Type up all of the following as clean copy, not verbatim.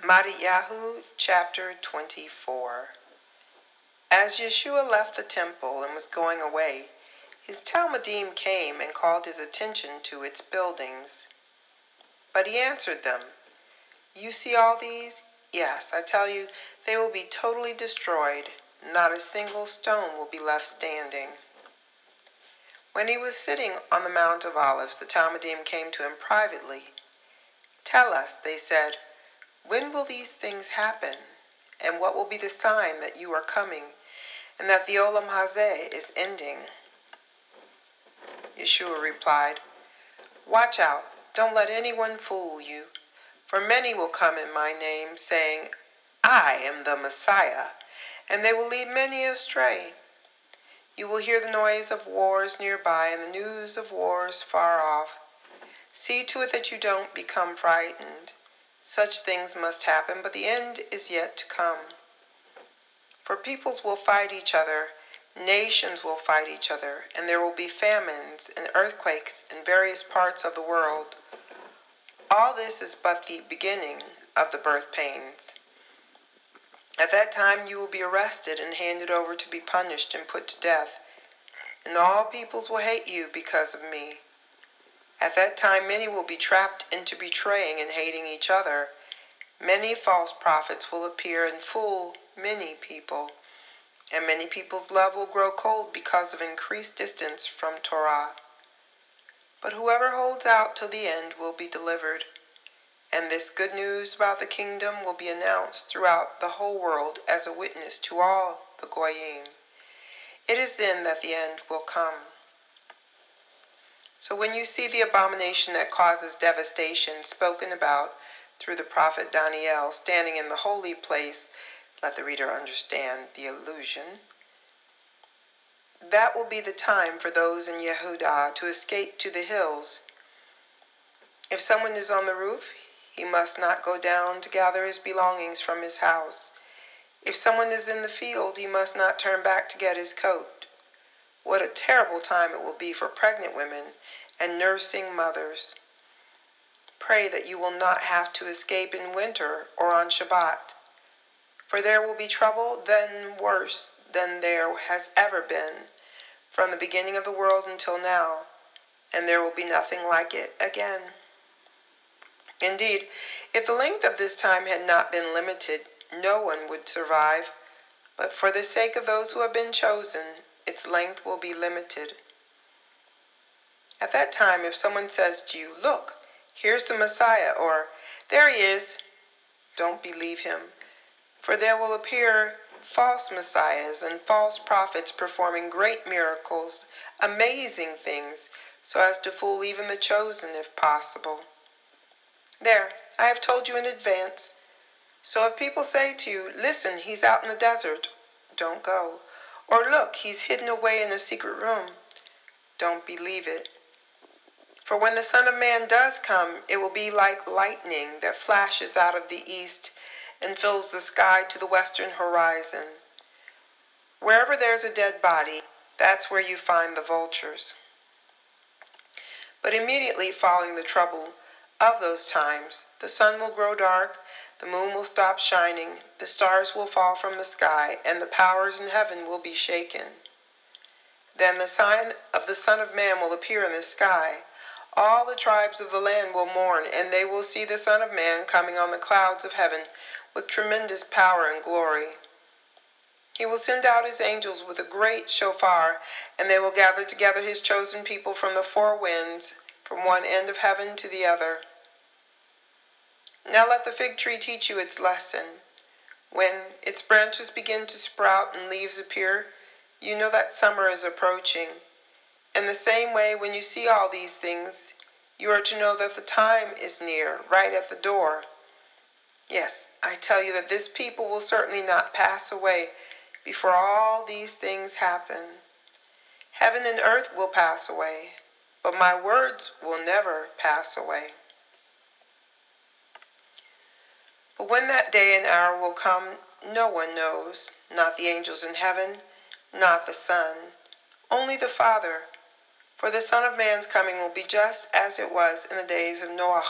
Mattityahu chapter 24. As Yeshua left the temple and was going away, his Talmudim came and called his attention to its buildings. But he answered them, "You see all these? Yes, I tell you, they will be totally destroyed. Not a single stone will be left standing." When he was sitting on the Mount of Olives, the Talmudim came to him privately. "Tell us," they said, "when will these things happen? And what will be the sign that you are coming, and that the Olam Hazeh is ending?" Yeshua replied, "Watch out, don't let anyone fool you, for many will come in my name, saying, 'I am the Messiah,' and they will lead many astray. You will hear the noise of wars nearby and the news of wars far off. See to it that you don't become frightened. Such things must happen, but the end is yet to come. For peoples will fight each other, nations will fight each other, and there will be famines and earthquakes in various parts of the world. All this is but the beginning of the birth pains. At that time you will be arrested and handed over to be punished and put to death, and all peoples will hate you because of me. At that time many will be trapped into betraying and hating each other. Many false prophets will appear and fool many people, and many people's love will grow cold because of increased distance from Torah. But whoever holds out till the end will be delivered, and this good news about the kingdom will be announced throughout the whole world as a witness to all the Goyim. It is then that the end will come. So when you see the abomination that causes devastation spoken about through the prophet Daniel standing in the holy place, let the reader understand the allusion. That will be the time for those in Yehudah to escape to the hills. If someone is on the roof, he must not go down to gather his belongings from his house. If someone is in the field, he must not turn back to get his coat. What a terrible time it will be for pregnant women and nursing mothers. Pray that you will not have to escape in winter or on Shabbat, for there will be trouble then worse than there has ever been, from the beginning of the world until now, and there will be nothing like it again. Indeed, if the length of this time had not been limited, no one would survive, but for the sake of those who have been chosen, its length will be limited. At that time, if someone says to you, 'Look, here's the Messiah,' or 'There he is,' don't believe him, for there will appear false messiahs and false prophets performing great miracles, amazing things, so as to fool even the chosen if possible. There, I have told you in advance. So if people say to you, 'Listen, he's out in the desert,' don't go. Or 'Look, he's hidden away in a secret room,' don't believe it. For when the Son of Man does come, it will be like lightning that flashes out of the east and fills the sky to the western horizon. Wherever there's a dead body, that's where you find the vultures. But immediately following the trouble of those times, the sun will grow dark, the moon will stop shining, the stars will fall from the sky, and the powers in heaven will be shaken. Then the sign of the Son of Man will appear in the sky. All the tribes of the land will mourn, and they will see the Son of Man coming on the clouds of heaven with tremendous power and glory. He will send out his angels with a great shofar, and they will gather together his chosen people from the four winds, from one end of heaven to the other. Now let the fig tree teach you its lesson. When its branches begin to sprout and leaves appear, you know that summer is approaching. In the same way, when you see all these things, you are to know that the time is near, right at the door. Yes, I tell you that this people will certainly not pass away before all these things happen. Heaven and earth will pass away, but my words will never pass away. But when that day and hour will come, no one knows, not the angels in heaven, not the Son, only the Father. For the Son of Man's coming will be just as it was in the days of Noah.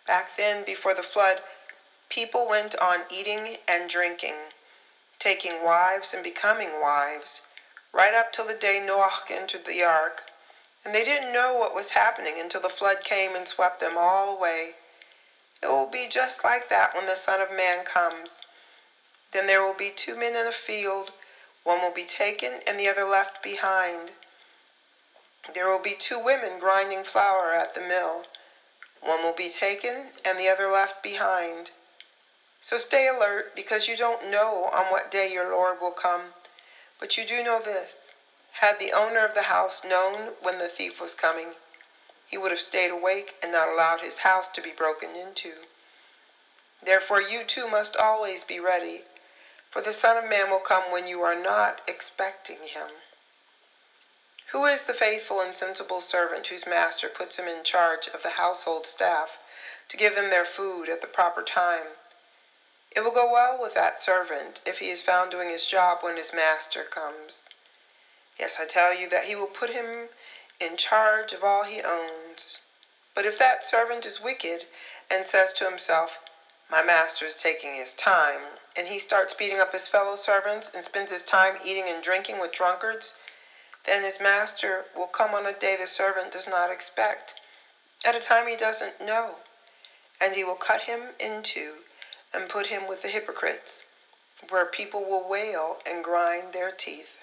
Back then, before the flood, People went on eating and drinking, taking wives and becoming wives, right up till the day Noah entered the ark. And they didn't know what was happening until the flood came and swept them all away. It will be just like that when the Son of Man comes. Then there will be 2 men in a field, one will be taken and the other left behind. There will be 2 women grinding flour at the mill, one will be taken and the other left behind. So stay alert, because you don't know on what day your Lord will come. But you do know this: had the owner of the house known when the thief was coming, he would have stayed awake and not allowed his house to be broken into. Therefore you too must always be ready, for the Son of Man will come when you are not expecting him. Who is the faithful and sensible servant whose master puts him in charge of the household staff to give them their food at the proper time? It will go well with that servant if he is found doing his job when his master comes. Yes, I tell you that he will put him in charge of all he owns. But if that servant is wicked and says to himself, "My master is taking his time," and he starts beating up his fellow servants and spends his time eating and drinking with drunkards, then his master will come on a day the servant does not expect, at a time he doesn't know, and he will cut him in two and put him with the hypocrites, where people will wail and grind their teeth.